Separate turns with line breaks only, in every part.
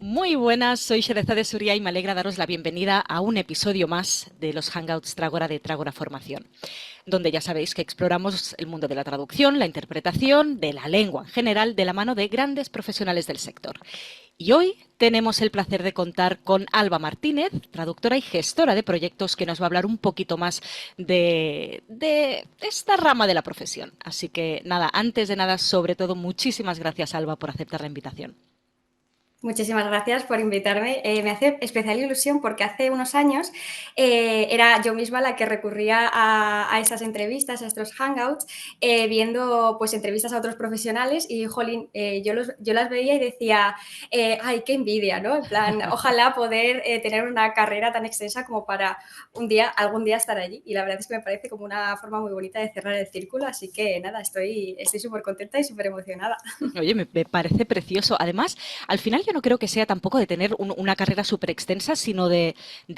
Muy buenas, soy Sherezade Suria y me alegra daros la bienvenida a un episodio más de los Hangouts Trágora de Trágora Formación, donde ya sabéis que exploramos el mundo de la traducción, la interpretación, de la lengua en general, de la mano de grandes profesionales del sector. Y hoy tenemos el placer de contar con Alba Martínez, traductora y gestora de proyectos, que nos va a hablar un poquito más de esta rama de la profesión. Así que nada, antes de nada, sobre todo, muchísimas gracias, Alba, por aceptar la invitación.
Muchísimas gracias por invitarme. Me hace especial ilusión porque hace unos años era yo misma la que recurría a esas entrevistas, a estos hangouts, viendo pues entrevistas a otros profesionales y, jolín, yo las veía y decía, ay, qué envidia, ¿no? En plan, ojalá poder tener una carrera tan extensa como para algún día estar allí. Y la verdad es que me parece como una forma muy bonita de cerrar el círculo, así que nada, estoy súper contenta y súper emocionada.
Oye, me parece precioso. Además, al final yo no creo que sea tampoco de tener una carrera súper extensa, sino de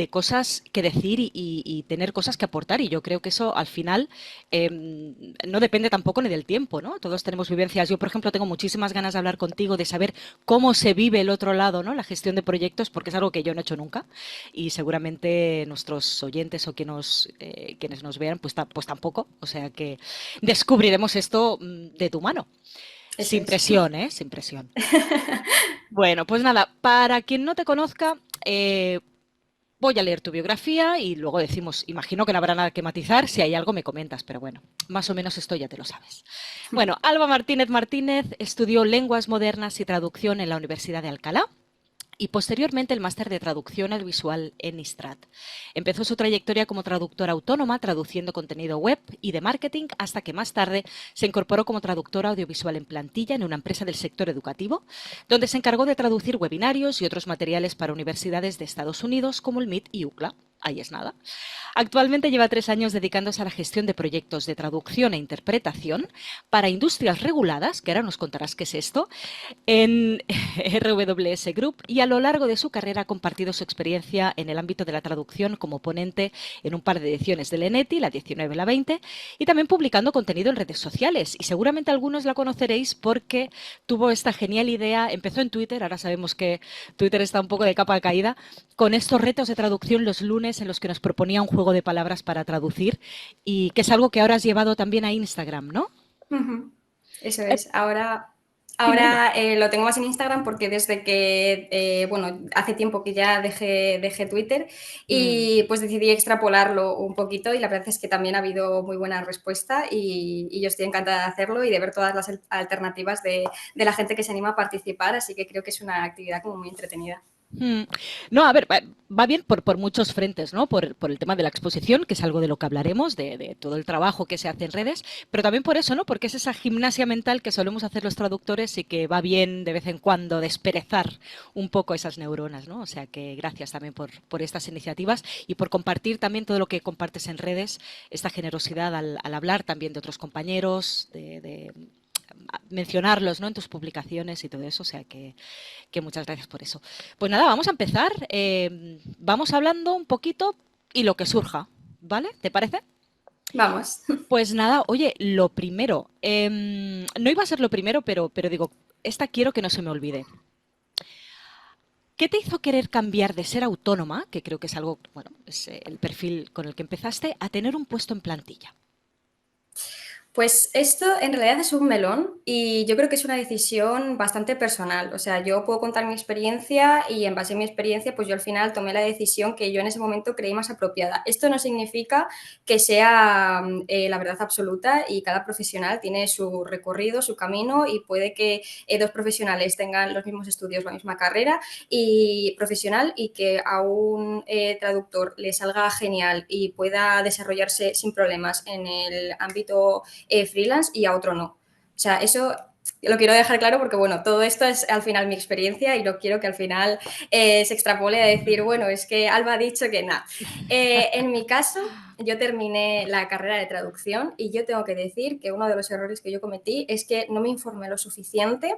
cosas que decir y tener cosas que aportar. Y yo creo que eso al final no depende tampoco ni del tiempo, ¿no? Todos tenemos vivencias. Yo, por ejemplo, tengo muchísimas ganas de hablar contigo, de saber cómo se vive el otro lado, ¿no? La gestión de proyectos, porque es algo que yo no he hecho nunca. Y seguramente nuestros oyentes o quienes nos vean, pues tampoco. O sea que descubriremos esto de tu mano.
Eso
Sin
es.
presión, ¿eh? Sin presión. Bueno, pues nada, para quien no te conozca, voy a leer tu biografía y luego decimos, imagino que no habrá nada que matizar, si hay algo me comentas, pero bueno, más o menos esto ya te lo sabes. Bueno, Alba Martínez Martínez estudió lenguas modernas y traducción en la Universidad de Alcalá y posteriormente el máster de traducción al visual en ISTRAT. Empezó su trayectoria como traductora autónoma, traduciendo contenido web y de marketing, hasta que más tarde se incorporó como traductora audiovisual en plantilla en una empresa del sector educativo, donde se encargó de traducir webinarios y otros materiales para universidades de Estados Unidos como el MIT y UCLA. Ahí es nada. Actualmente lleva 3 años dedicándose a la gestión de proyectos de traducción e interpretación para industrias reguladas, que ahora nos contarás qué es esto, en RWS Group, y a lo largo de su carrera ha compartido su experiencia en el ámbito de la traducción como ponente en un par de ediciones del ENETI, la 19 y la 20, y también publicando contenido en redes sociales. Y seguramente algunos la conoceréis porque tuvo esta genial idea, empezó en Twitter, ahora sabemos que Twitter está un poco de capa caída, con estos retos de traducción los lunes en los que nos proponía un juego de palabras para traducir, y que es algo que ahora has llevado también a Instagram, ¿no?
Ujú. Eso
Eh,
es. Ahora,
Dime, dime.
ahora lo tengo más en Instagram porque desde que, bueno, hace tiempo que ya dejé Twitter
Mm.
y pues decidí extrapolarlo un poquito y la verdad es que también ha habido muy buena respuesta y yo estoy encantada de hacerlo y de ver todas las alternativas de la gente que se anima a participar, así que creo que es una actividad como muy entretenida.
Mm. No, a ver, va bien por muchos frentes, ¿no? Por el tema de la exposición, que es algo de lo que hablaremos, de todo el trabajo que se hace en redes, pero también por eso, ¿no? Porque es esa gimnasia mental que solemos hacer los traductores y que va bien de vez en cuando desperezar un poco esas neuronas, ¿no? O sea que gracias también por estas iniciativas y por compartir también todo lo que compartes en redes, esta generosidad al hablar también de otros compañeros, de mencionarlos, ¿no? En tus publicaciones y todo eso, o sea que muchas gracias por eso. Pues nada, vamos a empezar. Vamos hablando un poquito y lo que surja, ¿vale? ¿Te parece?
Vamos.
Pues nada, oye, lo primero, no iba a ser lo primero, pero digo, esta quiero que no se me olvide. ¿Qué te hizo querer cambiar de ser autónoma, que creo que es algo, bueno, es el perfil con el que empezaste, a tener un puesto en plantilla?
Pues esto en realidad es un melón y yo creo que es una decisión bastante personal. O sea, yo puedo contar mi experiencia y en base a mi experiencia, pues yo al final tomé la decisión que yo en ese momento creí más apropiada. Esto no significa que sea la verdad absoluta y cada profesional tiene su recorrido, su camino y puede que dos profesionales tengan los mismos estudios, la misma carrera y profesional y que a un traductor le salga genial y pueda desarrollarse sin problemas en el ámbito freelance y a otro no. O sea, eso lo quiero dejar claro porque, bueno, todo esto es al final mi experiencia y no quiero que al final se extrapole a decir, bueno, es que Alba ha dicho que nada. En mi caso, yo terminé la carrera de traducción y yo tengo que decir que uno de los errores que yo cometí es que no me informé lo suficiente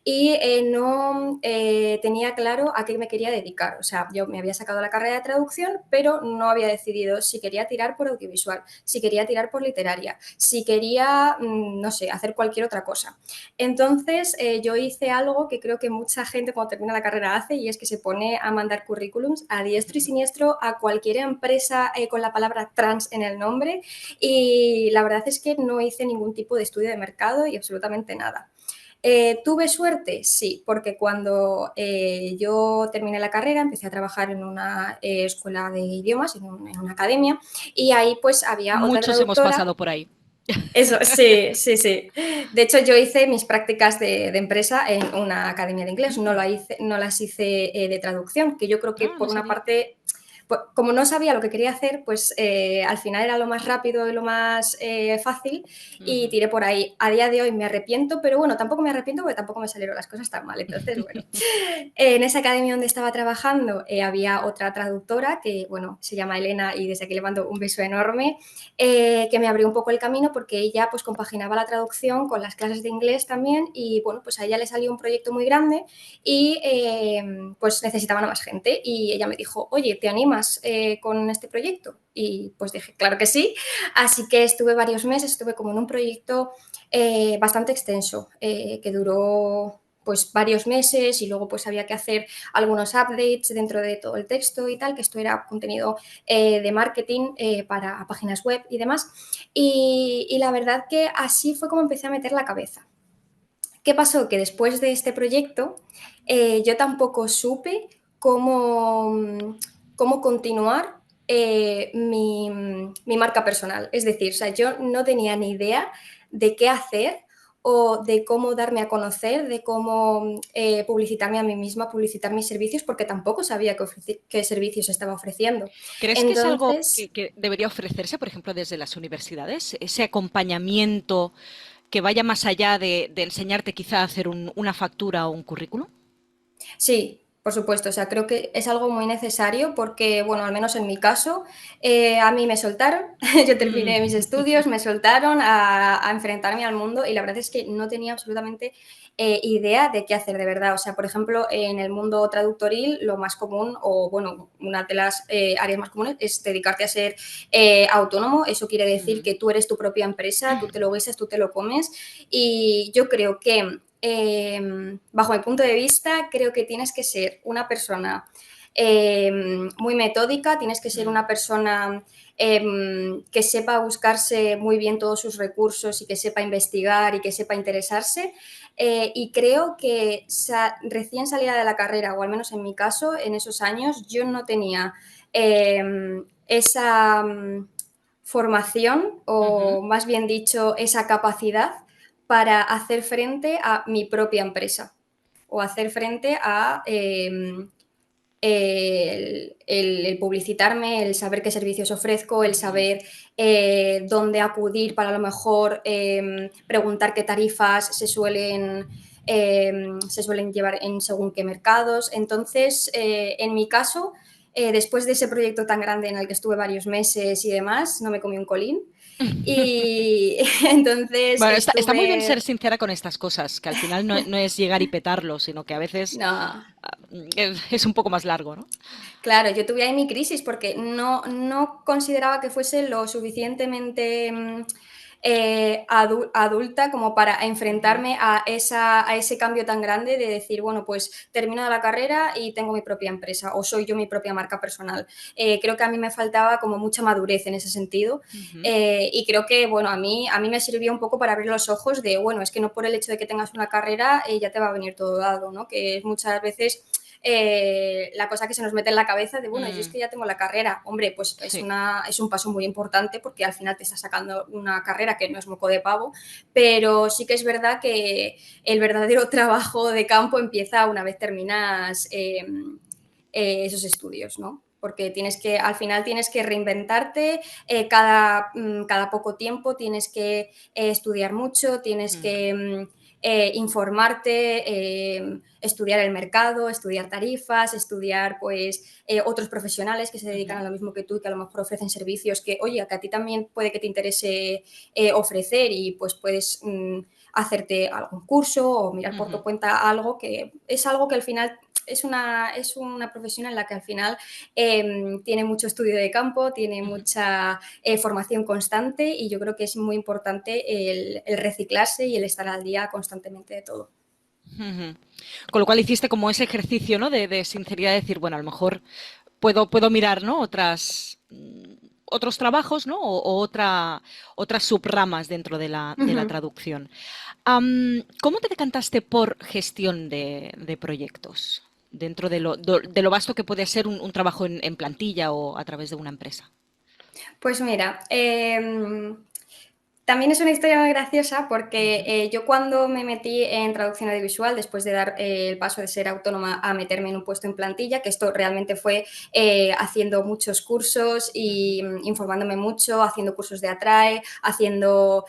y no tenía claro a qué me quería dedicar. O sea, yo me había sacado la carrera de traducción, pero no había decidido si quería tirar por audiovisual, si quería tirar por literaria, si quería, no sé, hacer cualquier otra cosa. Entonces, yo hice algo que creo que mucha gente cuando termina la carrera hace, y es que se pone a mandar currículums a diestro y siniestro a cualquier empresa con la palabra trans en el nombre, y la verdad es que no hice ningún tipo de estudio de mercado y absolutamente nada. ¿Tuve suerte? Sí, porque cuando yo terminé la carrera empecé a trabajar en una escuela de idiomas, en una academia, y ahí pues había otra
Muchos hemos
traductora.
pasado por ahí.
Eso, sí, sí, sí. De hecho, yo hice mis prácticas de empresa en una academia de inglés,
Mm.
no las hice de traducción, que yo creo que
Ah, no
por una
sabía.
parte, pues, como no sabía lo que quería hacer, pues al final era lo más rápido y lo más fácil y
Ujú.
tiré por ahí. A día de hoy me arrepiento, pero bueno, tampoco me arrepiento porque tampoco me salieron las cosas tan mal. Entonces, bueno, en esa academia donde estaba trabajando había otra traductora que, bueno, se llama Elena y desde aquí le mando un beso enorme, que me abrió un poco el camino porque ella pues compaginaba la traducción con las clases de inglés también y bueno, pues a ella le salió un proyecto muy grande y pues necesitaban a más gente y ella me dijo, oye, ¿te animas con este proyecto? Y pues dije, claro que sí, así que estuve varios meses, estuve como en un proyecto bastante extenso que duró pues varios meses y luego pues había que hacer algunos updates dentro de todo el texto y tal, que esto era contenido de marketing para páginas web y demás. Y la verdad que así fue como empecé a meter la cabeza. ¿Qué pasó? Que después de este proyecto yo tampoco supe cómo continuar mi marca personal. Es decir, o sea, yo no tenía ni idea de qué hacer o de cómo darme a conocer, de cómo publicitarme a mí misma, publicitar mis servicios, porque tampoco sabía qué servicios estaba ofreciendo.
¿Crees que es algo
Entonces,
que debería ofrecerse, por ejemplo, desde las universidades? Ese acompañamiento que vaya más allá de enseñarte quizá a hacer una factura o un currículum.
sí, por supuesto, o sea, creo que es algo muy necesario porque, bueno, al menos en mi caso, a mí me soltaron, yo terminé mis
Mm.
estudios, me soltaron a enfrentarme al mundo y la verdad es que no tenía absolutamente idea de qué hacer de verdad. O sea, por ejemplo, en el mundo traductoril lo más común, o bueno, una de las áreas más comunes es dedicarte a ser autónomo. Eso quiere decir
Ujú.
que tú eres tu propia empresa, tú te lo guisas, tú te lo comes y yo creo que bajo mi punto de vista, creo que tienes que ser una persona muy metódica, tienes que ser
Mm.
una persona que sepa buscarse muy bien todos sus recursos y que sepa investigar y que sepa interesarse. Y creo que recién salida de la carrera, o al menos en mi caso, en esos años, yo no tenía esa formación,
Ujú.
o más bien dicho, esa capacidad para hacer frente a mi propia empresa o hacer frente a el publicitarme, el saber qué servicios ofrezco, el
Ujú.
saber dónde acudir para a lo mejor preguntar qué tarifas se suelen llevar en según qué mercados. Entonces, en mi caso, después de ese proyecto tan grande en el que estuve varios meses y demás, no me comí un colín. Y entonces
Bueno, está muy bien ser
estuve.
sincera con estas cosas, que al final no es llegar y petarlo, sino que a veces
No,
es un poco más largo, ¿no?
claro, yo tuve ahí mi crisis porque no consideraba que fuese lo suficientemente adulta como para
Ujú.
enfrentarme a ese cambio tan grande de decir, bueno, pues termino la carrera y tengo mi propia empresa o soy yo mi propia marca personal. Creo que a mí me faltaba como mucha madurez en ese sentido
Ujú.
y creo que, bueno, a mí me sirvió un poco para abrir los ojos de, bueno, es que no por el hecho de que tengas una carrera ya te va a venir todo dado, ¿no? Que muchas veces la cosa que se nos mete en la cabeza de, bueno, yo es
Mm.
que ya tengo la carrera. Hombre, pues
Sí.
es un paso muy importante porque al final te estás sacando una carrera que no es moco de pavo, pero sí que es verdad que el verdadero trabajo de campo empieza una vez terminas esos estudios, ¿no? Porque al final tienes que reinventarte cada poco tiempo, tienes que estudiar mucho, tienes
Mm.
que informarte, estudiar el mercado, estudiar tarifas, estudiar pues otros profesionales que se dedican a lo mismo que tú y que a lo mejor ofrecen servicios que, oye, que a ti también puede que te interese ofrecer y pues puedes hacerte algún curso o mirar por tu cuenta algo que es algo que al final es una profesión en la que al final tiene mucho estudio de campo, tiene mucha formación constante y yo creo que es muy importante el reciclarse y el estar al día constantemente de todo.
Con lo cual hiciste como ese ejercicio, ¿no? De sinceridad, de decir, bueno, a lo mejor puedo mirar, ¿no? Otros trabajos, ¿no? Otras subramas dentro de la traducción. ¿Cómo te decantaste por gestión de proyectos dentro de lo vasto que puede ser un trabajo en plantilla o a través de una empresa?
Pues mira, también es una historia muy graciosa porque yo cuando me metí en traducción audiovisual, después de dar el paso de ser autónoma a meterme en un puesto en plantilla, que esto realmente fue haciendo muchos cursos y informándome mucho, haciendo cursos de Atrae, haciendo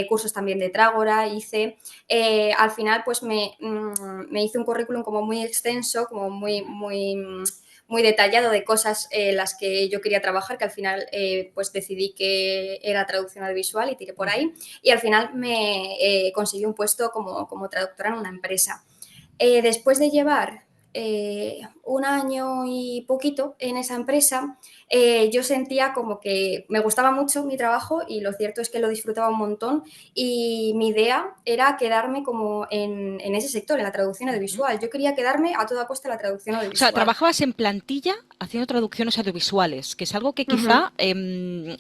cursos también de Trágora, al final pues me hice un currículum como muy extenso, como muy detallado de cosas en las que yo quería trabajar, que al final pues decidí que era traducción audiovisual y tiré por ahí. Y al final me conseguí un puesto como traductora en una empresa. Después de llevar un año y poquito en esa empresa, yo sentía como que me gustaba mucho mi trabajo y lo cierto es que lo disfrutaba un montón y mi idea era quedarme como en ese sector, en la traducción audiovisual. Yo quería quedarme a toda costa en la traducción
O sea,
audiovisual.
trabajabas en plantilla haciendo traducciones audiovisuales, que es algo que
Uh -huh.
quizá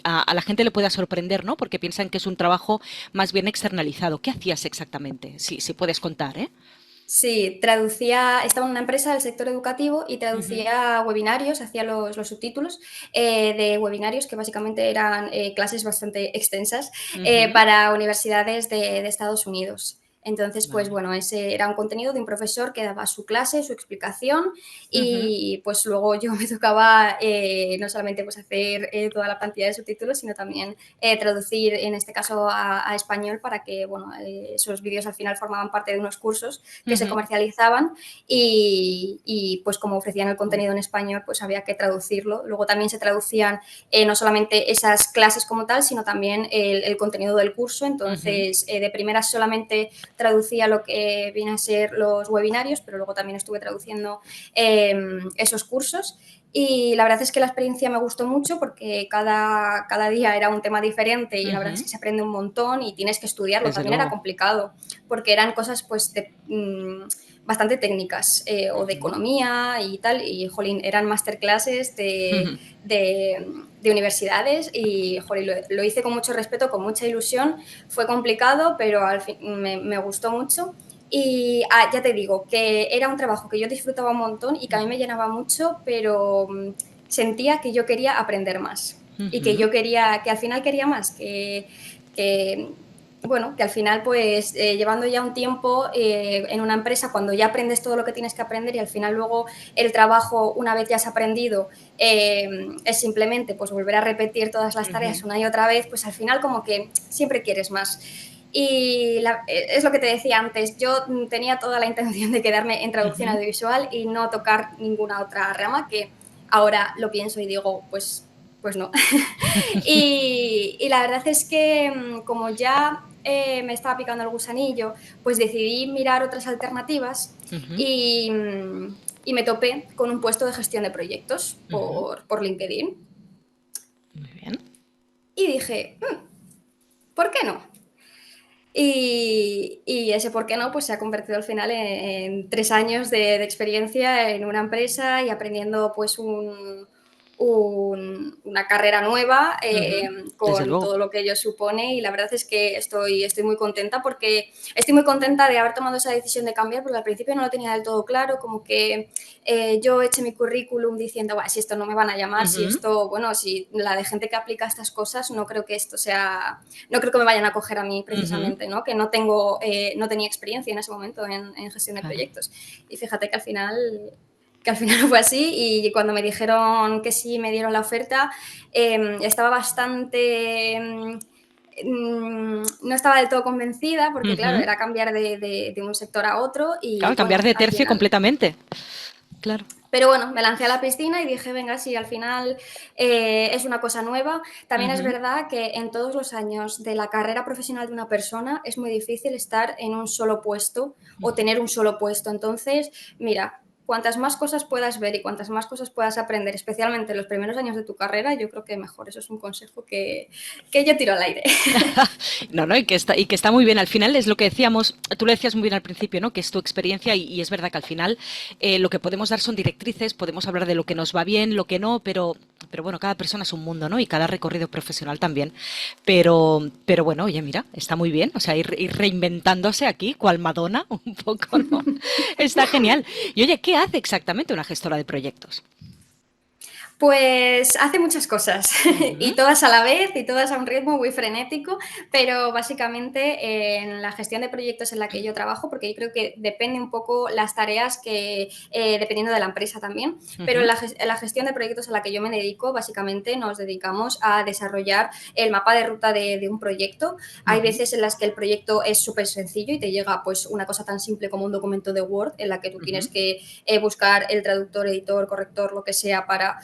a la gente le pueda sorprender, ¿no? Porque piensan que es un trabajo más bien externalizado. ¿Qué hacías exactamente? Si puedes contar, ¿eh?
Sí, estaba en una empresa del sector educativo y traducía webinarios, hacía los subtítulos de webinarios que básicamente eran clases bastante extensas para universidades de Estados Unidos. Entonces, pues
Vale.
bueno, ese era un contenido de un profesor que daba su clase, su explicación y pues luego yo me tocaba no solamente pues hacer toda la cantidad de subtítulos, sino también traducir en este caso a español para que, bueno, esos vídeos al final formaban parte de unos cursos que se comercializaban y pues como ofrecían el contenido en español, pues había que traducirlo. Luego también se traducían no solamente esas clases como tal, sino también el contenido del curso. Entonces, de primeras solamente traducía lo que viene a ser los webinarios, pero luego también estuve traduciendo esos cursos. Y la verdad es que la experiencia me gustó mucho porque cada día era un tema diferente y la verdad es que se aprende un montón y tienes que estudiarlo.
Desde
También era
luego.
complicado porque eran cosas pues bastante técnicas o de economía y tal. Y, jolín, eran masterclasses de universidades y, jolín, lo hice con mucho respeto, con mucha ilusión. Fue complicado, pero al fin me gustó mucho. Y ya te digo, que era un trabajo que yo disfrutaba un montón y que a mí me llenaba mucho, pero sentía que yo quería aprender más y que yo quería, que al final quería más, que bueno, que al final pues llevando ya un tiempo en una empresa, cuando ya aprendes todo lo que tienes que aprender y al final luego el trabajo, una vez ya has aprendido, es simplemente pues volver a repetir todas las tareas una y otra vez, pues al final como que siempre quieres más. Y es lo que te decía antes, yo tenía toda la intención de quedarme en traducción audiovisual y no tocar ninguna otra rama, que ahora lo pienso y digo, pues no. Y la verdad es que como ya me estaba picando el gusanillo, pues decidí mirar otras alternativas y me topé con un puesto de gestión de proyectos por LinkedIn.
Muy bien.
Y dije, ¿por qué no? Y ese por qué no, pues se ha convertido al final en 3 años de experiencia en una empresa y aprendiendo pues una carrera nueva
Desde
con
luego.
todo lo que ello supone y la verdad es que estoy muy contenta porque estoy muy contenta de haber tomado esa decisión de cambiar porque al principio no lo tenía del todo claro, como que yo eché mi currículum diciendo, si esto no me van a llamar, si esto, bueno, si la de gente que aplica estas cosas, no creo que esto sea, no creo que me vayan a coger a mí precisamente, ¿no? Que no no tenía experiencia en ese momento en gestión de
Claro.
proyectos. Y fíjate que al final fue así y cuando me dijeron que sí, me dieron la oferta, estaba bastante no estaba del todo convencida porque, claro,
Ujú.
era cambiar de un sector a otro y,
Claro, cambiar
bueno,
de
al
tercio
final...
completamente. Claro.
Pero bueno, me lancé a la piscina y dije, venga, sí, al final es una cosa nueva. También es
Ujú.
verdad que en todos los años de la carrera profesional de una persona es muy difícil estar en un solo puesto o
Ujú.
tener un solo puesto. Entonces, mira, cuantas más cosas puedas ver y cuantas más cosas puedas aprender, especialmente en los primeros años de tu carrera, yo creo que mejor. Eso es un consejo que yo tiro al aire.
No, no, y que está muy bien. Al final es lo que decíamos, tú lo decías muy bien al principio, ¿no? Que es tu experiencia y es verdad que al final lo que podemos dar son directrices, podemos hablar de lo que nos va bien, lo que no, pero bueno, cada persona es un mundo, ¿no? Y cada recorrido profesional también. Pero bueno, oye, mira, está muy bien. O sea, ir reinventándose aquí, cual Madonna, un poco, ¿no? Está genial. Y oye, ¿qué hace exactamente una gestora de proyectos?
Pues hace muchas cosas y
Ujú.
todas a la vez y todas a un ritmo muy frenético, pero básicamente en la gestión de proyectos en la que yo trabajo, porque yo creo que depende un poco las tareas que, dependiendo de la empresa también, pero
Ujú.
en la gestión de proyectos a la que yo me dedico, básicamente nos dedicamos a desarrollar el mapa de ruta de un proyecto. Hay
Ujú.
veces en las que el proyecto es súper sencillo y te llega pues una cosa tan simple como un documento de Word en la que tú tienes
Ujú.
que buscar el traductor, editor, corrector, lo que sea para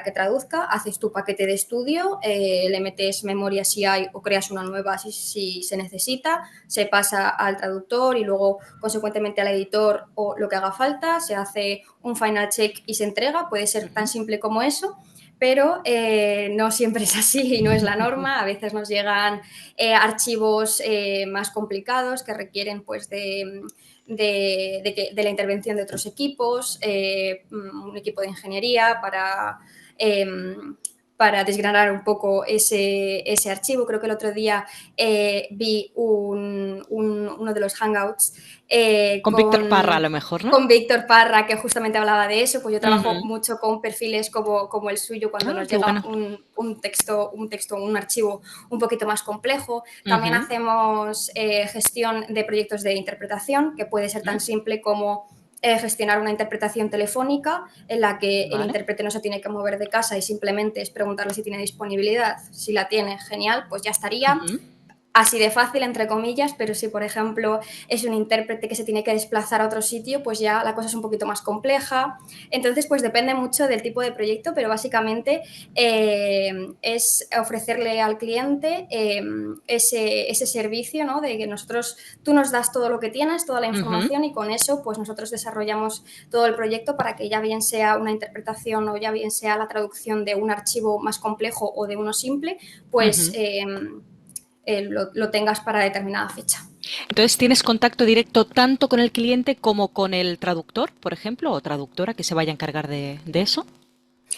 que traduzca, haces tu paquete de estudio, le metes memoria si hay o creas una nueva si se necesita, se pasa al traductor y luego consecuentemente al editor o lo que haga falta, se hace un final check y se entrega, puede ser tan
Ujú.
simple como eso, pero no siempre es así y no es la norma. A veces nos llegan archivos más complicados que requieren pues de la intervención de otros equipos, un equipo de ingeniería eh, para desgranar un poco ese archivo. Creo que el otro día vi uno de los hangouts
Con Víctor Parra, a lo mejor, ¿no?
con Víctor Parra, que justamente hablaba de eso. Pues yo trabajo
Ujú.
mucho con perfiles como el suyo cuando
Ah,
nos
qué
llega
bueno.
un archivo un poquito más complejo. También
Ujú.
hacemos gestión de proyectos de interpretación, que puede ser tan
Ujú.
simple como gestionar una interpretación telefónica en la que el
Vale.
intérprete no se tiene que mover de casa y simplemente es preguntarle si tiene disponibilidad. Si la tiene, genial, pues ya estaría.
Ujú.
Así de fácil, entre comillas, pero si, por ejemplo, es un intérprete que se tiene que desplazar a otro sitio, pues ya la cosa es un poquito más compleja. Entonces, pues depende mucho del tipo de proyecto, pero básicamente es ofrecerle al cliente ese servicio, ¿no? De que tú nos das todo lo que tienes, toda la
Ujú.
información y con eso, pues nosotros desarrollamos todo el proyecto para que ya bien sea una interpretación o ya bien sea la traducción de un archivo más complejo o de uno simple, pues
Ujú.
lo tengas para determinada fecha.
Entonces, ¿tienes contacto directo tanto con el cliente como con el traductor, por ejemplo, o traductora que se vaya a encargar de eso?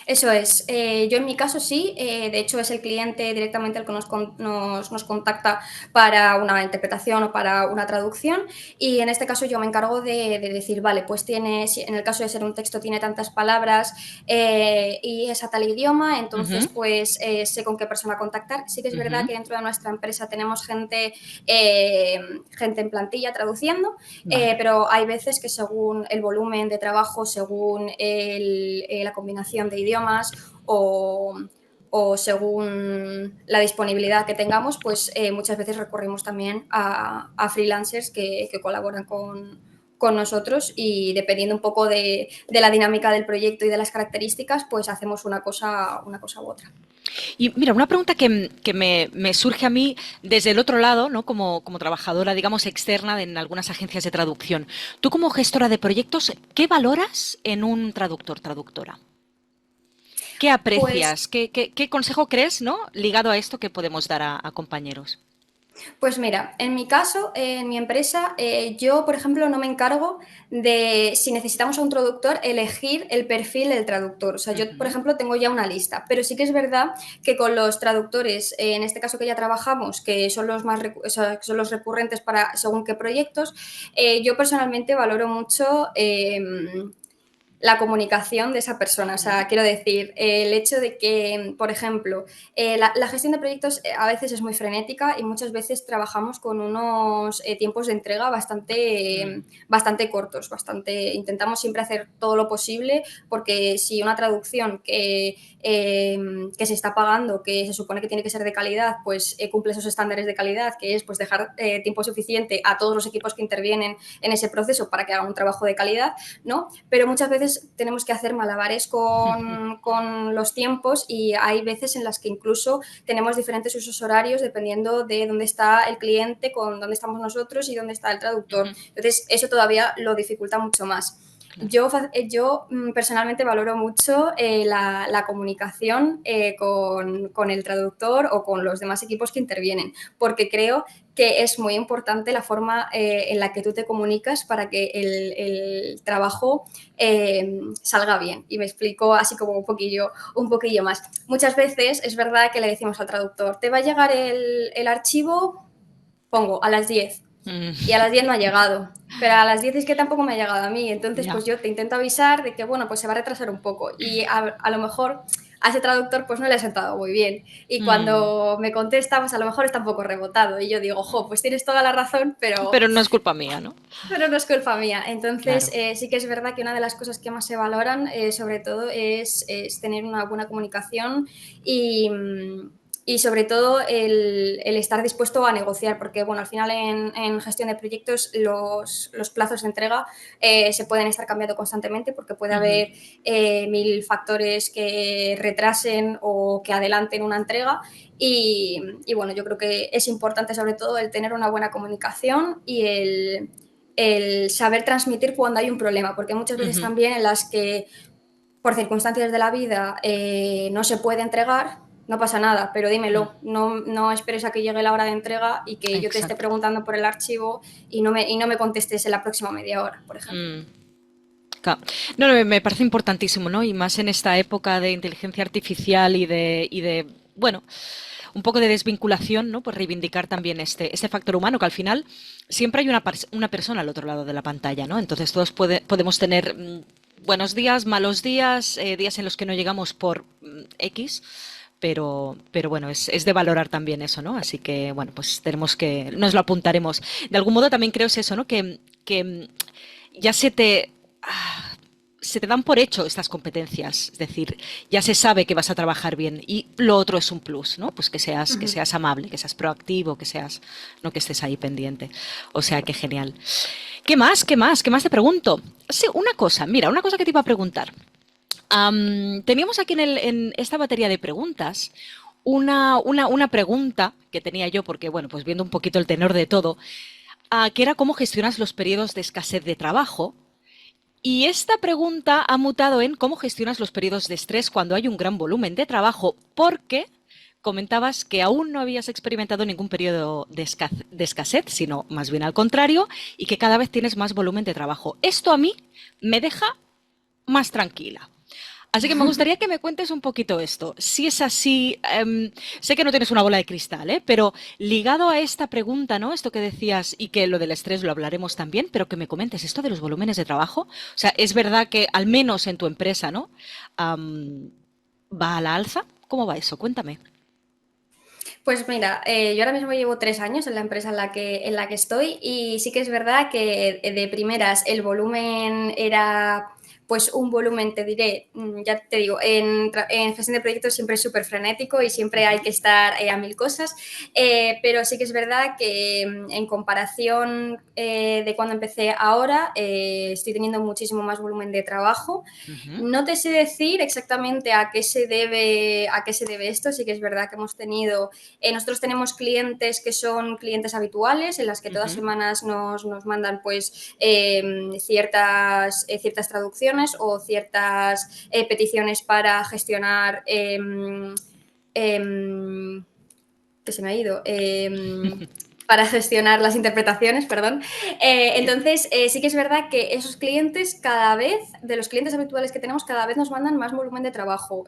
Eso es. Yo en mi caso sí, de hecho es el cliente directamente el que nos contacta para una interpretación o para una traducción y en este caso yo me encargo de decir, vale, pues si en el caso de ser un texto tiene tantas palabras y es a tal idioma, entonces
Ujú.
pues sé con qué persona contactar. Sí que es verdad
Ujú.
que dentro de nuestra empresa tenemos eh, gente en plantilla traduciendo,
Vale.
pero hay veces que según el volumen de trabajo, según la combinación de idiomas o según la disponibilidad que tengamos, pues muchas veces recurrimos también a freelancers que colaboran con nosotros y dependiendo un poco de la dinámica del proyecto y de las características, pues hacemos una cosa u otra.
Y mira, una pregunta que me surge a mí desde el otro lado, ¿no? Como trabajadora, digamos, externa en algunas agencias de traducción. Tú como gestora de proyectos, ¿qué valoras en un traductor, traductora? ¿Qué
Pues
aprecias? ¿Qué consejo crees, ¿no? Ligado a esto que podemos dar a compañeros.
Pues mira, en mi caso, en mi empresa, yo, por ejemplo, no me encargo de, si necesitamos a un traductor, elegir el perfil del traductor. O sea, yo, por
Ujú.
ejemplo, tengo ya una lista, pero sí que es verdad que con los traductores, en este caso que ya trabajamos, que son o sea, que son los recurrentes para según qué proyectos, yo personalmente valoro mucho la comunicación de esa persona. O sea, quiero decir, el hecho de que, por ejemplo, la gestión de proyectos a veces es muy frenética y muchas veces trabajamos con unos tiempos de entrega bastante cortos, intentamos siempre hacer todo lo posible, porque si una traducción que se está pagando, que se supone que tiene que ser de calidad, pues cumple esos estándares de calidad, que es pues dejar tiempo suficiente a todos los equipos que intervienen en ese proceso para que hagan un trabajo de calidad, ¿no? Pero muchas veces tenemos que hacer malabares con los tiempos y hay veces en las que incluso tenemos diferentes usos horarios dependiendo de dónde está el cliente, con dónde estamos nosotros y dónde está el traductor. Entonces, eso todavía lo dificulta mucho más. Claro. Yo personalmente valoro mucho la comunicación con el traductor o con los demás equipos que intervienen, porque creo que es muy importante la forma en la que tú te comunicas para que el trabajo salga bien. Y me explico así como un poquillo más. Muchas veces es verdad que le decimos al traductor, te va a llegar el archivo, pongo, a las 10. Y a las 10 no ha llegado. Pero a las 10 es que tampoco me ha llegado a mí. Entonces, pues yo te intento avisar de que, bueno, pues se va a retrasar un poco. Y a lo mejor a ese traductor pues no le ha sentado muy bien. Y cuando me contesta, pues a lo mejor está un poco rebotado. Y yo digo, pues tienes toda la razón,
Pero no es culpa mía, ¿no?
pero no es culpa mía. Entonces,
claro.
sí que es verdad que una de las cosas que más se valoran, sobre todo, es tener una buena comunicación y sobre todo el estar dispuesto a negociar, porque bueno, al final en gestión de proyectos los plazos de entrega se pueden estar cambiando constantemente porque puede haber 1000 factores que retrasen o que adelanten una entrega y bueno, yo creo que es importante sobre todo el tener una buena comunicación y el saber transmitir cuando hay un problema, porque muchas veces también en las que por circunstancias de la vida no se puede entregar, no pasa nada, pero dímelo, no esperes a que llegue la hora de entrega y que yo te esté preguntando por el archivo y no me contestes en la próxima media hora, por ejemplo.
No, me parece importantísimo, ¿no? Y más en esta época de inteligencia artificial y de bueno, un poco de desvinculación, ¿no? Pues reivindicar también este factor humano, que al final siempre hay una persona al otro lado de la pantalla, ¿no? Entonces todos podemos tener buenos días, malos días, días en los que no llegamos por X, pero bueno, es de valorar también eso, ¿no? Así que, bueno, pues nos lo apuntaremos. De algún modo también creo es eso, ¿no? Que ya se te dan por hecho estas competencias, es decir, ya se sabe que vas a trabajar bien y lo otro es un plus, ¿no? Pues que seas amable, que seas proactivo, no que estés ahí pendiente. O sea, que genial. ¿Qué más? ¿Qué más? ¿Qué más te pregunto? Sí, una cosa que te iba a preguntar. Teníamos aquí en esta batería de preguntas una pregunta que tenía yo, porque, bueno, pues viendo un poquito el tenor de todo, que era cómo gestionas los periodos de escasez de trabajo. Y esta pregunta ha mutado en cómo gestionas los periodos de estrés cuando hay un gran volumen de trabajo, porque comentabas que aún no habías experimentado ningún periodo de escasez, sino más bien al contrario, y que cada vez tienes más volumen de trabajo. Esto a mí me deja más tranquila. Así que me gustaría que me cuentes un poquito esto. Si es así, sé que no tienes una bola de cristal, pero ligado a esta pregunta, ¿no? Esto que decías y que lo del estrés lo hablaremos también, pero que me comentes esto de los volúmenes de trabajo. O sea, es verdad que al menos en tu empresa, ¿no? ¿Va a la alza? ¿Cómo va eso? Cuéntame.
Pues mira, yo ahora mismo llevo 3 años en la empresa en la que estoy y sí que es verdad que de primeras el volumen era pues un volumen, te diré, ya te digo, en gestión de proyectos siempre es súper frenético y siempre hay que estar a 1000 cosas, pero sí que es verdad que en comparación de cuando empecé ahora, estoy teniendo muchísimo más volumen de trabajo. No te sé decir exactamente a qué se debe esto, sí que es verdad que nosotros tenemos clientes que son clientes habituales, en las que todas semanas nos mandan pues ciertas traducciones o ciertas peticiones para gestionar que se me ha ido. Para gestionar las interpretaciones, perdón. Entonces, sí que es verdad que esos clientes de los clientes habituales que tenemos, cada vez nos mandan más volumen de trabajo.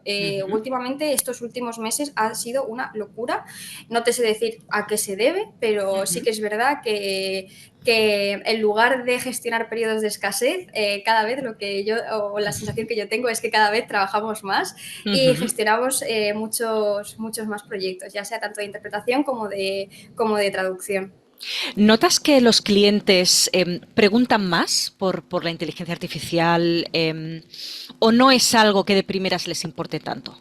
Últimamente, estos últimos meses ha sido una locura. No te sé decir a qué se debe, pero sí que es verdad que en lugar de gestionar periodos de escasez, cada vez o la sensación que yo tengo es que cada vez trabajamos más y
Ujú.
gestionamos muchos más proyectos, ya sea tanto de interpretación como de traducción.
¿Notas que los clientes preguntan más por la inteligencia artificial o no es algo que de primeras les importe tanto?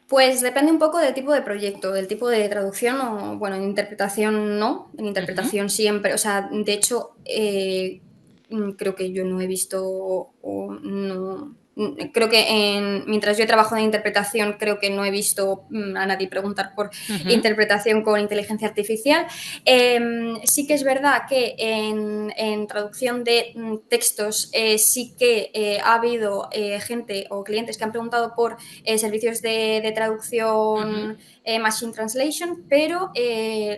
Pues depende un poco del tipo de proyecto, del tipo de traducción o, bueno, en interpretación no, en
Ujú,
interpretación siempre, o sea, de hecho, creo que yo no he visto o no, creo que mientras yo trabajo en interpretación, creo que no he visto a nadie preguntar por
ujú,
interpretación con inteligencia artificial. Sí que es verdad que en traducción de textos sí que ha habido gente o clientes que han preguntado por servicios de
ujú,
traducción Machine Translation, pero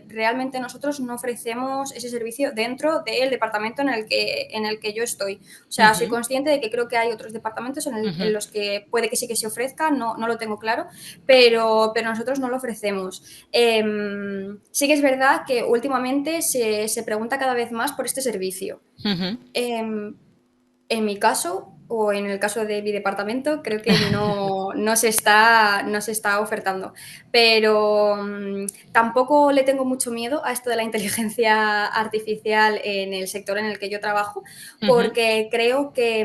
realmente nosotros no ofrecemos ese servicio dentro del departamento en el que yo estoy. O sea, soy
ujú,
consciente de que creo que hay otros departamentos
ujú,
en los que puede que sí que se ofrezca, no lo tengo claro, pero nosotros no lo ofrecemos. Sí que es verdad que últimamente se pregunta cada vez más por este servicio.
ujú.
En mi caso, o en el caso de mi departamento, creo que no se está ofertando. Pero tampoco le tengo mucho miedo a esto de la inteligencia artificial en el sector en el que yo trabajo,
Ujú,
porque creo que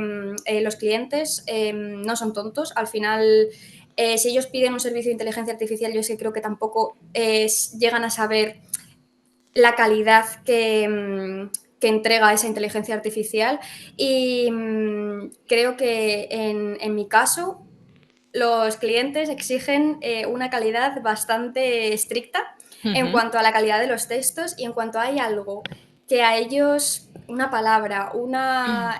los clientes no son tontos. Al final, si ellos piden un servicio de inteligencia artificial, yo sí creo que tampoco llegan a saber la calidad que entrega esa inteligencia artificial y creo que en mi caso los clientes exigen una calidad bastante estricta en
ujú,
cuanto a la calidad de los textos y en cuanto hay algo que a ellos, una palabra, una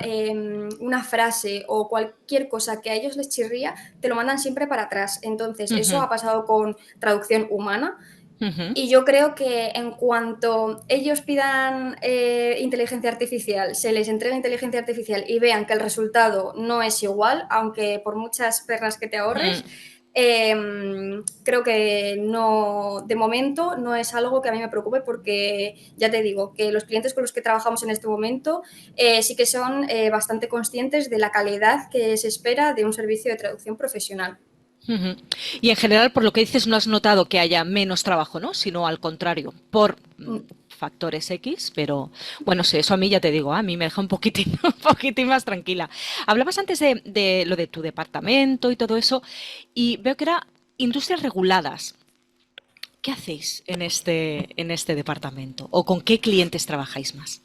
frase o cualquier cosa que a ellos les chirría, te lo mandan siempre para atrás. Entonces, eso
ujú,
ha pasado con traducción humana
ujú,
y yo creo que en cuanto ellos pidan inteligencia artificial, se les entregue inteligencia artificial y vean que el resultado no es igual, aunque por muchas perras que te ahorres,
ujú.
creo que no, de momento no es algo que a mí me preocupe porque ya te digo que los clientes con los que trabajamos en este momento sí que son bastante conscientes de la calidad que se espera de un servicio de traducción profesional.
Ujú. Y en general, por lo que dices, no has notado que haya menos trabajo, ¿no? Sino al contrario, por factores X, pero bueno, sí, eso a mí ya te digo, a mí me deja un poquitín, un poquitín más tranquila. Hablabas antes de lo de tu departamento y todo eso, y veo que era industrias reguladas. ¿Qué hacéis en este departamento? ¿O con qué clientes trabajáis más?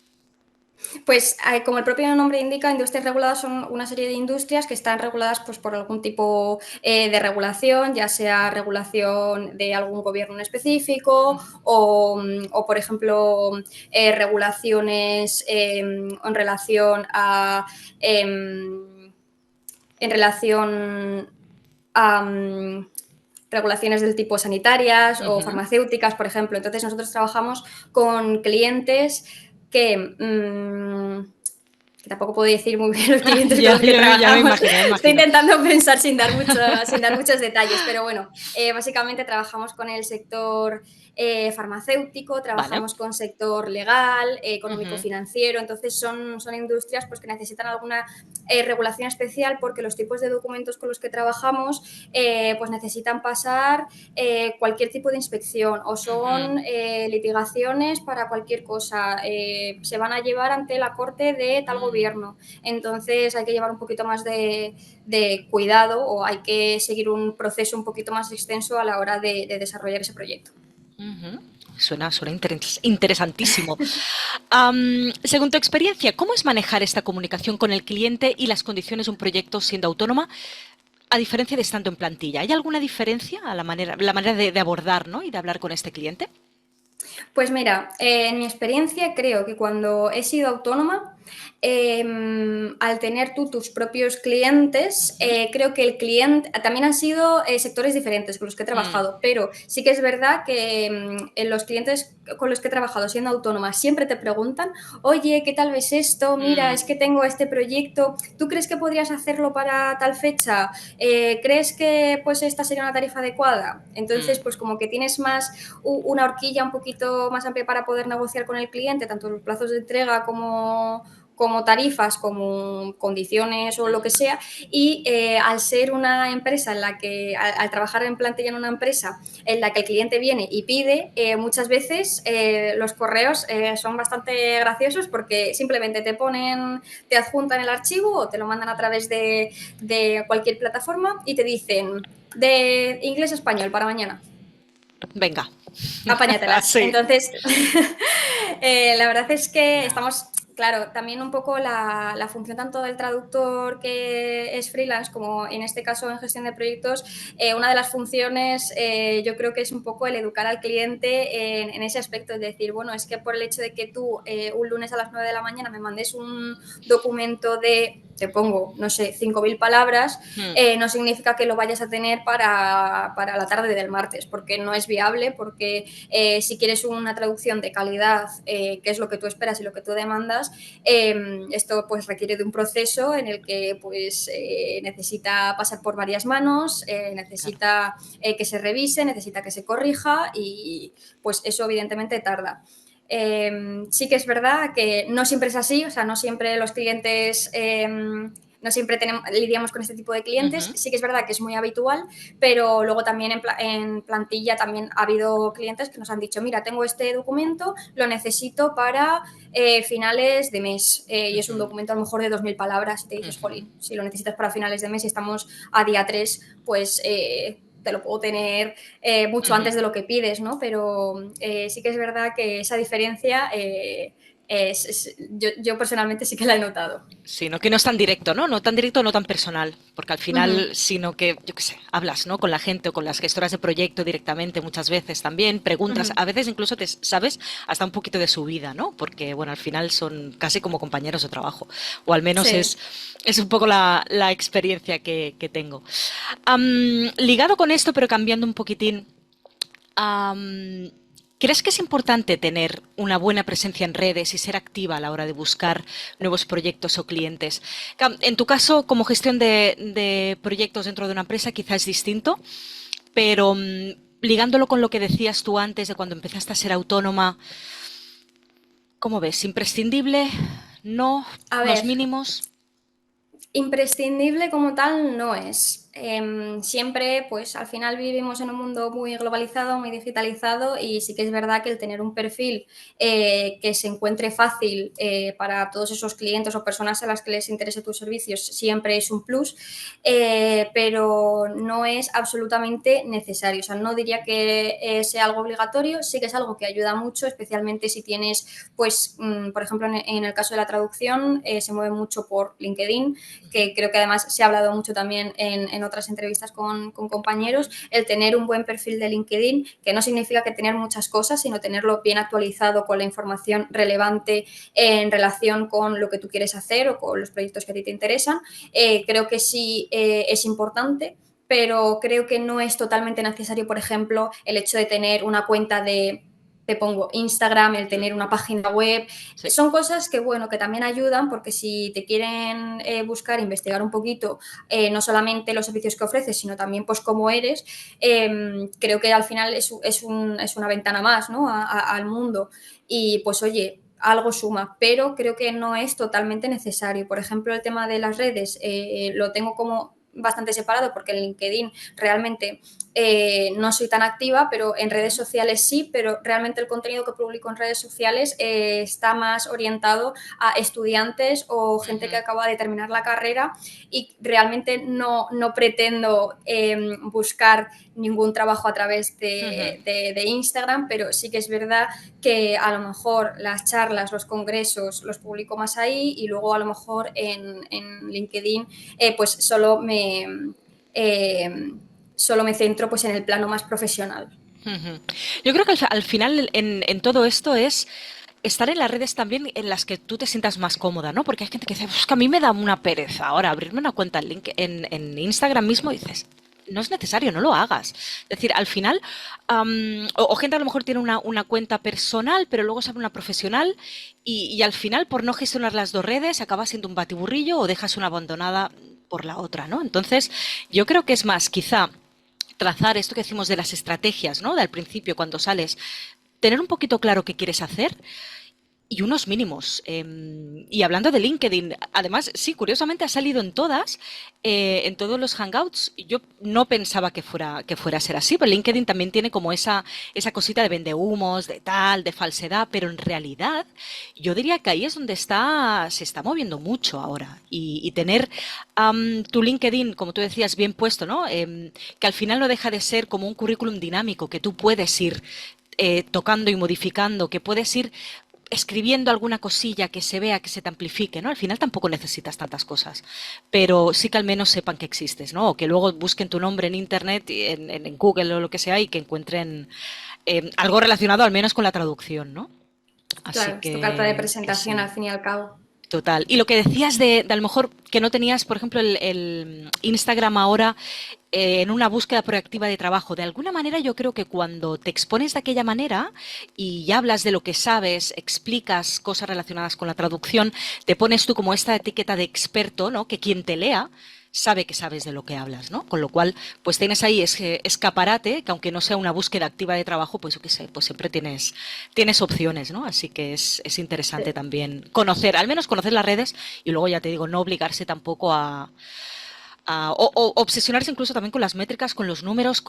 Pues como el propio nombre indica, industrias reguladas son una serie de industrias que están reguladas pues, por algún tipo de regulación, ya sea regulación de algún gobierno en específico o por ejemplo, regulaciones en relación a... en relación a regulaciones del tipo sanitarias o
Ujú.
farmacéuticas, por ejemplo. Entonces, nosotros trabajamos con clientes que, que tampoco puedo decir muy bien los clientes con
Ya,
los que
ya me
trabajamos.
imagino, me
Estoy
imagino.
intentando pensar sin dar muchos detalles, pero bueno, básicamente trabajamos con el sector farmacéutico,
Vale.
trabajamos con sector legal,
Ujú,
económico-financiero, entonces son industrias pues, que necesitan alguna regulación especial porque los tipos de documentos con los que trabajamos pues necesitan pasar cualquier tipo de inspección o
ujú,
son litigaciones para cualquier cosa, se van a llevar ante la corte de tal gobierno. Entonces hay que llevar un poquito más de cuidado o hay que seguir un proceso un poquito más extenso a la hora de desarrollar ese proyecto.
ujú. Suena interesantísimo. Según tu experiencia, ¿cómo es manejar esta comunicación con el cliente y las condiciones de un proyecto siendo autónoma, a diferencia de estando en plantilla? ¿Hay alguna diferencia a la manera de abordar, ¿no? Y de hablar con este cliente?
Pues mira, en mi experiencia creo que cuando he sido autónoma Al tener tú tus propios clientes,
Ujú.
creo que el cliente también han sido sectores diferentes con los que he
Mm,
trabajado, pero sí que es verdad que en los clientes con los que he trabajado siendo autónoma siempre te preguntan, oye, ¿qué tal ves esto? Mira, es que
mm,
tengo este proyecto, ¿tú crees que podrías hacerlo para tal fecha? ¿Crees que pues esta sería una tarifa adecuada? Entonces, pues
mm,
como que tienes más una horquilla un poquito más amplia para poder negociar con el cliente, tanto los plazos de entrega como tarifas, como condiciones o lo que sea, y al ser una empresa en la que, al trabajar en plantilla en una empresa en la que el cliente viene y pide, muchas veces los correos son bastante graciosos porque simplemente te adjuntan el archivo o te lo mandan a través de cualquier plataforma y te dicen de inglés a español para mañana.
venga.
Apáñatelas.
Sí.
Entonces, la verdad es que
Ya.
estamos, claro, también un poco la función tanto del traductor que es freelance como en este caso en gestión de proyectos, una de las funciones yo creo que es un poco el educar al cliente en ese aspecto, es decir, bueno, es que por el hecho de que tú un lunes a las 9 de la mañana me mandes un documento de, te pongo, no sé, 5.000 palabras,
Mm,
no significa que lo vayas a tener para la tarde del martes, porque no es viable, porque si quieres una traducción de calidad, que es lo que tú esperas y lo que tú demandas, esto pues requiere de un proceso en el que pues necesita pasar por varias manos,
claro.
necesita que se revise, necesita que se corrija y pues eso evidentemente tarda. Sí que es verdad que no siempre es así, o sea, no siempre los clientes no siempre lidiamos con este tipo de clientes.
Ujú.
Sí que es verdad que es muy habitual, pero luego también en plantilla también ha habido clientes que nos han dicho, mira, tengo este documento, lo necesito para finales de mes y es un
Ujú.
documento a lo mejor de 2.000 palabras y te dices,
Ujú.
jolín, si lo necesitas para finales de mes y estamos a día 3 pues te lo puedo tener mucho
Ujú.
antes de lo que pides, ¿no? Pero sí que es verdad que esa diferencia yo personalmente sí que la he notado.
Sino que no es tan directo, ¿no? No tan directo, no tan personal, porque al
Uh -huh.
final, sino que, yo qué sé, hablas, ¿no? Con la gente o con las gestoras de proyecto directamente muchas veces también,
Uh
preguntas,
-huh.
a veces incluso te sabes hasta un poquito de su vida, ¿no? Porque, bueno, al final son casi como compañeros de trabajo, o al menos
Sí.
es un poco la experiencia que tengo. Ligado con esto, pero cambiando un poquitín, Am, ¿crees que es importante tener una buena presencia en redes y ser activa a la hora de buscar nuevos proyectos o clientes? En tu caso, como gestión de proyectos dentro de una empresa, quizás es distinto, pero ligándolo con lo que decías tú antes de cuando empezaste a ser autónoma, ¿cómo ves? ¿Imprescindible? ¿No?
A
¿Unos
ver,
mínimos?
imprescindible como tal no es. Siempre, pues al final vivimos en un mundo muy globalizado, muy digitalizado y sí que es verdad que el tener un perfil que se encuentre fácil para todos esos clientes o personas a las que les interese tus servicios siempre es un plus, pero no es absolutamente necesario. O sea, no diría que sea algo obligatorio, sí que es algo que ayuda mucho, especialmente si tienes, pues, por ejemplo, en el caso de la traducción, se mueve mucho por LinkedIn, que creo que además se ha hablado mucho también en otras entrevistas con compañeros, el tener un buen perfil de LinkedIn, que no significa que tener muchas cosas, sino tenerlo bien actualizado con la información relevante en relación con lo que tú quieres hacer o con los proyectos que a ti te interesan. Creo que sí es importante, pero creo que no es totalmente necesario, por ejemplo, el hecho de tener una cuenta de, te pongo Instagram, el tener una página web.
Sí.
Son cosas que, bueno, que también ayudan porque si te quieren buscar, investigar un poquito, no solamente los servicios que ofreces, sino también pues cómo eres, creo que al final es una ventana más, ¿no? Al mundo. Y pues oye, algo suma, pero creo que no es totalmente necesario. Por ejemplo, el tema de las redes lo tengo como bastante separado porque en LinkedIn realmente no soy tan activa, pero en redes
Ujú.
sociales sí, pero realmente el contenido que publico en redes sociales está más orientado a estudiantes o gente que
Ujú.
acaba de terminar la carrera y realmente no pretendo buscar ningún trabajo a través
Ujú.
de Instagram, pero sí que es verdad que a lo mejor las charlas, los congresos los publico más ahí y luego a lo mejor en LinkedIn pues eh, solo me centro pues en el plano más profesional.
Ujú. Yo creo que al final en todo esto es estar en las redes también en las que tú te sientas más cómoda, ¿no? Porque hay gente que dice, "Pues que a mí me da una pereza ahora abrirme una cuenta en Instagram mismo", y dices, no es necesario, no lo hagas. Es decir, al final, o gente a lo mejor tiene una cuenta personal, pero luego se abre una profesional y al final, por no gestionar las dos redes, acaba siendo un batiburrillo o dejas una abandonada por la otra, ¿no? Entonces, yo creo que es más, quizá trazar esto que decimos de las estrategias, ¿no? De al principio, cuando sales, tener un poquito claro qué quieres hacer y unos mínimos. Y hablando de LinkedIn, además, sí, curiosamente ha salido en todos los hangouts. Yo no pensaba que fuera a ser así, pero LinkedIn también tiene como esa cosita de vendehumos, de tal, de falsedad, pero en realidad yo diría que ahí es donde se está moviendo mucho ahora. Y tener tu LinkedIn, como tú decías, bien puesto, ¿no? Que al final no deja de ser como un currículum dinámico que tú puedes ir tocando y modificando, que puedes ir escribiendo alguna cosilla que se vea, que se te amplifique, ¿no? Al final tampoco necesitas tantas cosas, pero sí que al menos sepan que existes, ¿no? O que luego busquen tu nombre en internet, en Google o lo que sea, y que encuentren algo relacionado al menos con la traducción, ¿no? Así
Claro, es tu carta de
que
presentación al
sí.
fin y al cabo.
Total. Y lo que decías de a lo mejor que no tenías, por ejemplo, el Instagram ahora en una búsqueda proactiva de trabajo. De alguna manera yo creo que cuando te expones de aquella manera y hablas de lo que sabes, explicas cosas relacionadas con la traducción, te pones tú como esta etiqueta de experto, ¿no? Que quien te lea sabe que sabes de lo que hablas, ¿no? Con lo cual, pues tienes ahí ese escaparate, que aunque no sea una búsqueda activa de trabajo, pues yo qué sé, pues siempre tienes opciones, ¿no? Así que es interesante
Sí.
también conocer, al menos conocer las redes y luego ya te digo, no obligarse tampoco o obsesionarse incluso también con las métricas, con los números,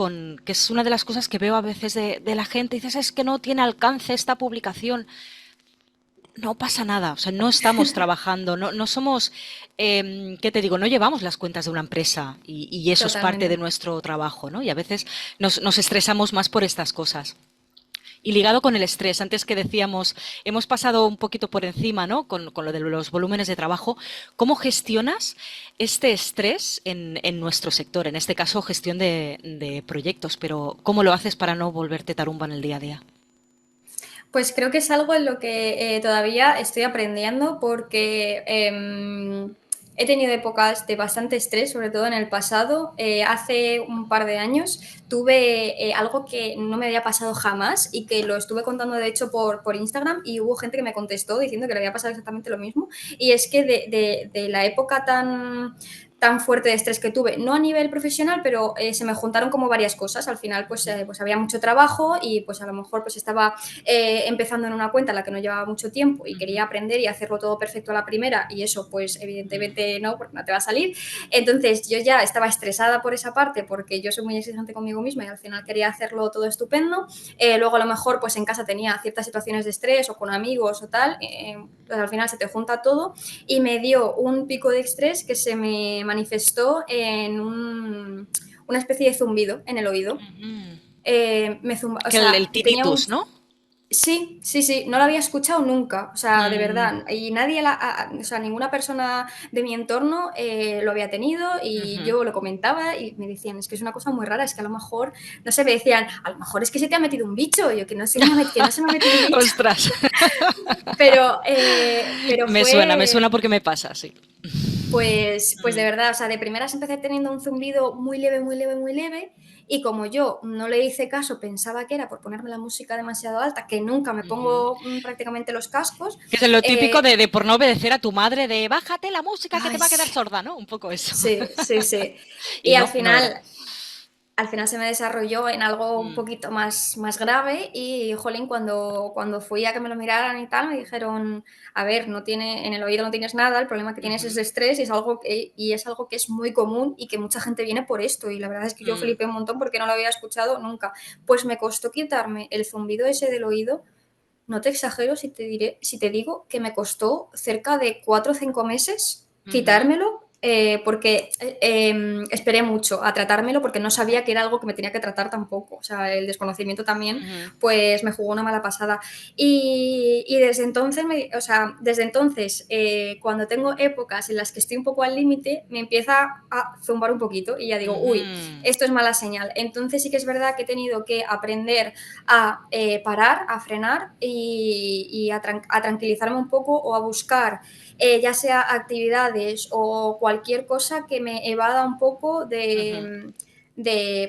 que es una de las cosas que veo a veces de la gente. Dices, es que no tiene alcance esta publicación. No pasa nada, o sea, no estamos trabajando, no somos, ¿qué te digo? No llevamos las cuentas de una empresa y eso es parte de
Totalmente.
nuestro trabajo, ¿no? Y a veces nos estresamos más por estas cosas. Y ligado con el estrés, antes que decíamos, hemos pasado un poquito por encima, ¿no? Con lo de los volúmenes de trabajo. ¿Cómo gestionas este estrés en nuestro sector? En este caso, gestión de proyectos, pero ¿cómo lo haces para no volverte tarumba en el día a día?
Pues creo que es algo en lo que todavía estoy aprendiendo porque he tenido épocas de bastante estrés, sobre todo en el pasado. Hace un par de años tuve algo que no me había pasado jamás y que lo estuve contando de hecho por Instagram y hubo gente que me contestó diciendo que le había pasado exactamente lo mismo. Y es que de la época tan fuerte de estrés que tuve, no a nivel profesional, pero se me juntaron como varias cosas. Al final, pues había mucho trabajo y pues a lo mejor pues estaba empezando en una cuenta en la que no llevaba mucho tiempo y quería aprender y hacerlo todo perfecto a la primera y eso pues evidentemente no, porque no te va a salir. Entonces yo ya estaba estresada por esa parte porque yo soy muy exigente conmigo misma y al final quería hacerlo todo estupendo. Luego a lo mejor pues en casa tenía ciertas situaciones de estrés o con amigos o tal, pues al final se te junta todo y me dio un pico de estrés que se me manifestó en una especie de zumbido en el oído. O
Que
sea,
el
tenía un...
tinnitus, ¿no?
Sí, sí, sí, no la había escuchado nunca, o sea, de
Mm,
verdad, y nadie, o sea, ninguna persona de mi entorno lo había tenido y
ujú.
yo lo comentaba y me decían, es que es una cosa muy rara, es que a lo mejor, no sé, me decían, a lo mejor es que se te ha metido un bicho, yo que no se que no se me ha metido un bicho,
Ostras,
pero
me
fue,
suena porque me pasa, sí.
pues de
Mm,
verdad, o sea, de primeras empecé teniendo un zumbido muy leve, muy leve, muy leve, y como yo no le hice caso, pensaba que era por ponerme la música demasiado alta, que nunca me
ujú.
pongo prácticamente los cascos.
Que es lo típico
eh,
de por no obedecer a tu madre de bájate la música que te
Ay,
va a quedar
sí,
sorda, ¿no? Un poco eso.
sí, sí, sí.
Y
Y
no, no era.
al final se me desarrolló en algo un
Mm,
poquito más grave y, jolín, cuando fui a que me lo miraran y tal, me dijeron, a ver, no tiene, en el oído no tienes nada, el problema que tienes es
ujú,
de estrés y es algo que es muy común y que mucha gente viene por esto. Y la verdad es que yo
mm,
flipé un montón porque no lo había escuchado nunca. Pues me costó quitarme el zumbido ese del oído. No te exagero si te digo que me costó cerca de 4 o 5 meses
ujú.
quitármelo porque esperé mucho a tratármelo porque no sabía que era algo que me tenía que tratar tampoco. O sea, el desconocimiento también, pues me jugó una mala pasada. Y desde entonces, cuando tengo épocas en las que estoy un poco al límite, me empieza a zumbar un poquito y ya digo, uy, esto es mala señal. Entonces sí que es verdad que he tenido que aprender a parar, a frenar y a tranquilizarme un poco o a buscar ya sea actividades o cualquier cosa que me evada un poco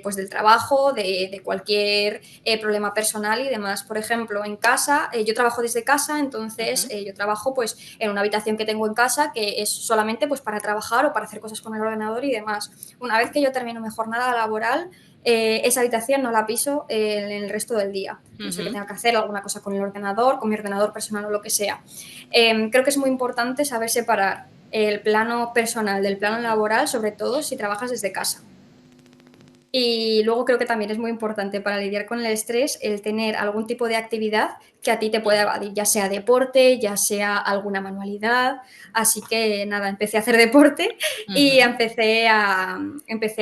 pues del trabajo, de cualquier problema personal y demás. Por ejemplo, en casa, yo trabajo desde casa, entonces yo trabajo pues en una habitación que tengo en casa que es solamente pues para trabajar o para hacer cosas con el ordenador y demás. Una vez que yo termino mi jornada laboral, esa habitación no la piso en el resto del día. No sé que tenga que hacer alguna cosa con el ordenador, con mi ordenador personal o lo que sea. Creo que es muy importante saber separar el plano personal del plano laboral, sobre todo si trabajas desde casa. Y luego creo que también es muy importante para lidiar con el estrés el tener algún tipo de actividad que a ti te pueda evadir, ya sea deporte, ya sea alguna manualidad. Así que nada, empecé a hacer deporte y empecé a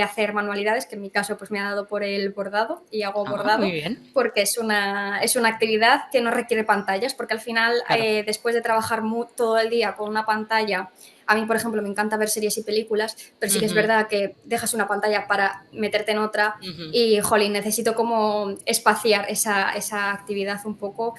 hacer manualidades, que en mi caso pues me ha dado por el bordado y hago
Muy
bordado
bien.
porque es una actividad que no requiere pantallas, porque al final
Claro.
después de trabajar todo el día con una pantalla. A mí, por ejemplo, me encanta ver series y películas, pero sí que es verdad que dejas una pantalla para meterte en otra y, jolín, necesito como espaciar esa actividad un poco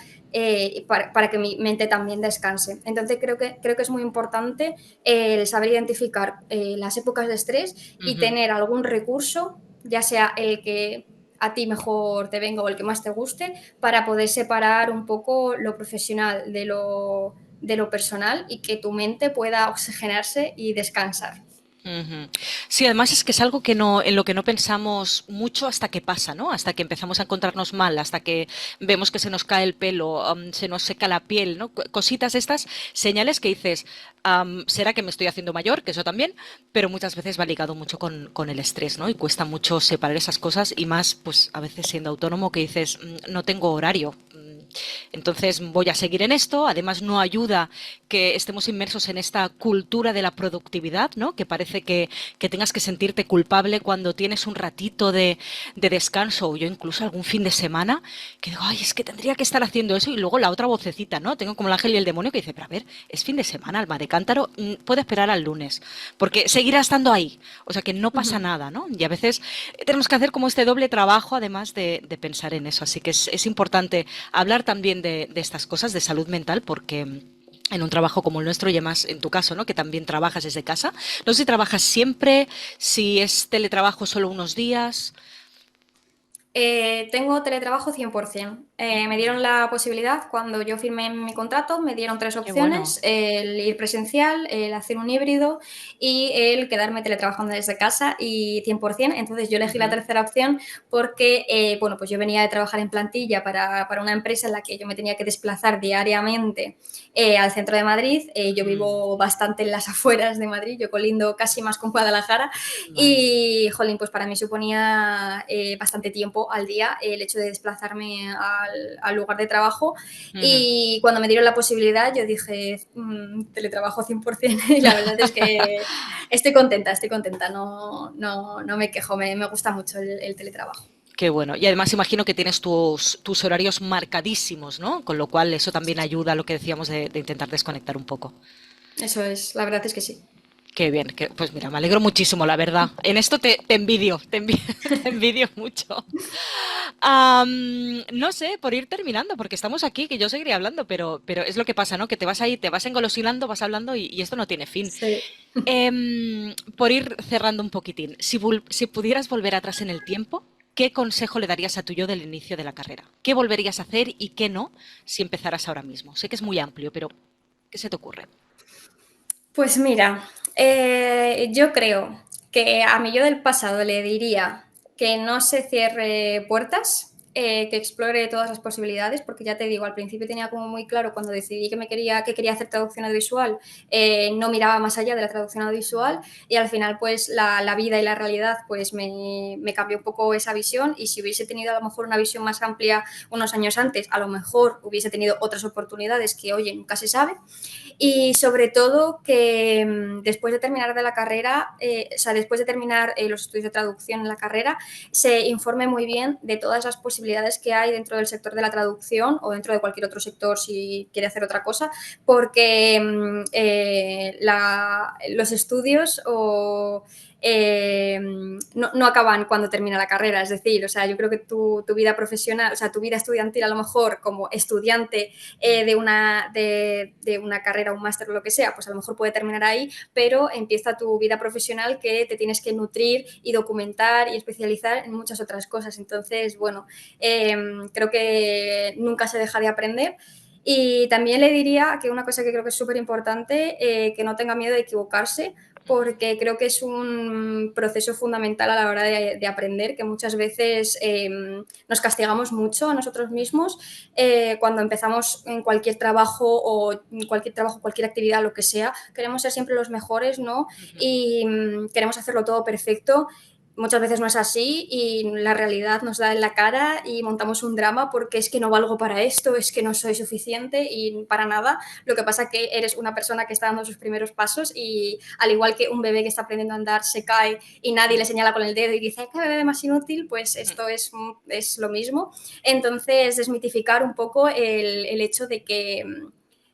para que mi mente también descanse. Entonces creo que es muy importante el saber identificar las épocas de estrés y tener algún recurso, ya sea el que a ti mejor te venga o el que más te guste, para poder separar un poco lo profesional de lo personal y que tu mente pueda oxigenarse y descansar.
Sí, además es que es algo que no, en lo que no pensamos mucho hasta que pasa, ¿no? Hasta que empezamos a encontrarnos mal, hasta que vemos que se nos cae el pelo, se nos seca la piel, ¿no? Cositas estas, señales que dices, será que me estoy haciendo mayor, que eso también, pero muchas veces va ligado mucho con el estrés, ¿no? Y cuesta mucho separar esas cosas y más, pues a veces siendo autónomo que dices, no tengo horario. Entonces voy a seguir en esto. Además, no ayuda que estemos inmersos en esta cultura de la productividad, ¿no? Que parece que tengas que sentirte culpable cuando tienes un ratito de descanso o yo incluso algún fin de semana que digo, ay, es que tendría que estar haciendo eso y luego la otra vocecita, ¿no? Tengo como el ángel y el demonio que dice, pero a ver, es fin de semana, alma de cántaro, puede esperar al lunes, porque seguirá estando ahí, o sea que no pasa nada, ¿no? Y a veces tenemos que hacer como este doble trabajo además de pensar en eso, así que es importante hablar también de estas cosas de salud mental porque en un trabajo como el nuestro y además en tu caso, ¿no? Que también trabajas desde casa. No sé si trabajas siempre, si es teletrabajo solo unos días.
Tengo teletrabajo 100%. Me dieron la posibilidad, cuando yo firmé mi contrato, me dieron tres
Qué bueno.
opciones, el ir presencial, el hacer un híbrido y el quedarme teletrabajando desde casa y 100%. Entonces yo elegí la tercera opción porque, bueno, pues yo venía de trabajar en plantilla para una empresa en la que yo me tenía que desplazar diariamente al centro de Madrid. Yo vivo bastante en las afueras de Madrid, yo colindo casi más con Guadalajara
Vale.
y, jolín, pues para mí suponía bastante tiempo al día el hecho de desplazarme al lugar de trabajo y cuando me dieron la posibilidad yo dije teletrabajo 100% y la verdad es que estoy contenta, no me quejo, me gusta mucho el teletrabajo.
Qué bueno. Y además imagino que tienes tus horarios marcadísimos, ¿no? Con lo cual eso también ayuda a lo que decíamos de intentar desconectar un poco.
Eso es, la verdad es que sí.
Qué bien, pues mira, me alegro muchísimo, la verdad. En esto te envidio, te envidio mucho. No sé, por ir terminando, porque estamos aquí, que yo seguiría hablando, pero es lo que pasa, ¿no? Que te vas ahí, te vas engolosinando, vas hablando y esto no tiene fin.
Sí.
Por ir cerrando un poquitín, si pudieras volver atrás en el tiempo, ¿qué consejo le darías a tu yo del inicio de la carrera? ¿Qué volverías a hacer y qué no si empezaras ahora mismo? Sé que es muy amplio, pero ¿qué se te ocurre?
Pues mira, yo creo que a mi yo del pasado le diría que no se cierre puertas, que explore todas las posibilidades, porque ya te digo, al principio tenía como muy claro cuando decidí que quería hacer traducción audiovisual, no miraba más allá de la traducción audiovisual y al final pues la vida y la realidad pues me cambió un poco esa visión y si hubiese tenido a lo mejor una visión más amplia unos años antes, a lo mejor hubiese tenido otras oportunidades que, oye, nunca se sabe. Y sobre todo que después de terminar de la carrera, después de terminar los estudios de traducción en la carrera, se informe muy bien de todas las posibilidades que hay dentro del sector de la traducción o dentro de cualquier otro sector si quiere hacer otra cosa, porque los estudios no acaban cuando termina la carrera, es decir, o sea, yo creo que tu vida profesional, o sea, tu vida estudiantil a lo mejor como estudiante de una carrera, un máster o lo que sea, pues a lo mejor puede terminar ahí, pero empieza tu vida profesional que te tienes que nutrir y documentar y especializar en muchas otras cosas. Entonces, bueno, creo que nunca se deja de aprender. Y también le diría que una cosa que creo que es súper importante, que no tenga miedo de equivocarse, porque creo que es un proceso fundamental a la hora de aprender, que muchas veces nos castigamos mucho a nosotros mismos cuando empezamos en cualquier trabajo, cualquier actividad, lo que sea, queremos ser siempre los mejores, ¿no? Y queremos hacerlo todo perfecto. Muchas veces no es así y la realidad nos da en la cara y montamos un drama porque es que no valgo para esto, es que no soy suficiente y para nada. Lo que pasa es que eres una persona que está dando sus primeros pasos y al igual que un bebé que está aprendiendo a andar se cae y nadie le señala con el dedo y dice, ¿qué bebé más inútil? Pues esto es lo mismo. Entonces, desmitificar un poco el hecho de que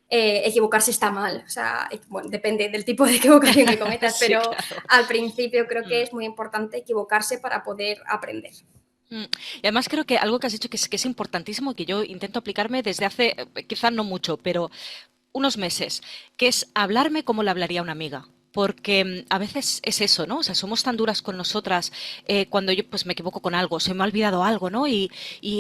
equivocarse está mal. O sea, bueno, depende del tipo de equivocación que cometas,
Sí,
pero
claro.
al principio creo que es muy importante equivocarse para poder aprender.
Y además creo que algo que has dicho que es importantísimo, que yo intento aplicarme desde hace, quizá no mucho, pero unos meses, que es hablarme como le hablaría a una amiga. Porque a veces es eso, ¿no? O sea, somos tan duras con nosotras cuando yo pues me equivoco con algo, se me ha olvidado algo, ¿no? Y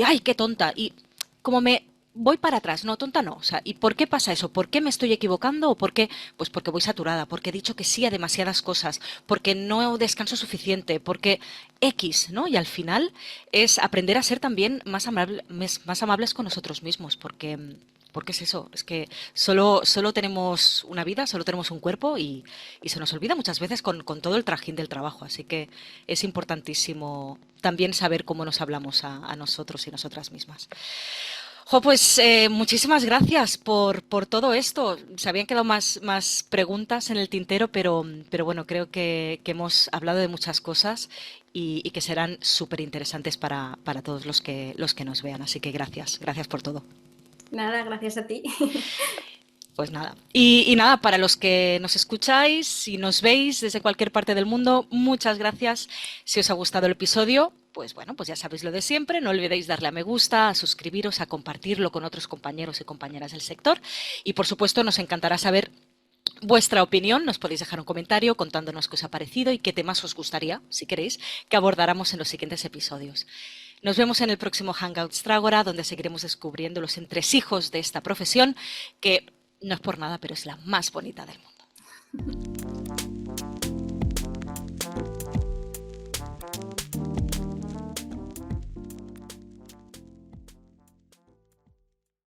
¡ay, qué tonta! Y como me voy para atrás, no, tonta no. O sea, ¿y por qué pasa eso? ¿Por qué me estoy equivocando? ¿O por qué? Pues porque voy saturada, porque he dicho que sí a demasiadas cosas, porque no descanso suficiente, porque X, ¿no? Y al final es aprender a ser también más amables con nosotros mismos, porque es eso, es que solo tenemos una vida, solo tenemos un cuerpo y se nos olvida muchas veces con todo el trajín del trabajo. Así que es importantísimo también saber cómo nos hablamos a nosotros y nosotras mismas. Jo, pues muchísimas gracias por todo esto. Se habían quedado más preguntas en el tintero, pero bueno, creo que hemos hablado de muchas cosas y que serán súper interesantes para todos los que nos vean. Así que gracias por todo.
Nada, gracias a ti.
Pues nada. Y nada, para los que nos escucháis y nos veis desde cualquier parte del mundo, muchas gracias. Si os ha gustado el episodio, pues bueno, pues ya sabéis lo de siempre. No olvidéis darle a me gusta, a suscribiros, a compartirlo con otros compañeros y compañeras del sector. Y por supuesto, nos encantará saber vuestra opinión. Nos podéis dejar un comentario contándonos qué os ha parecido y qué temas os gustaría, si queréis, que abordáramos en los siguientes episodios. Nos vemos en el próximo Hangouts Trágora, donde seguiremos descubriendo los entresijos de esta profesión que no es por nada, pero es la más bonita del mundo.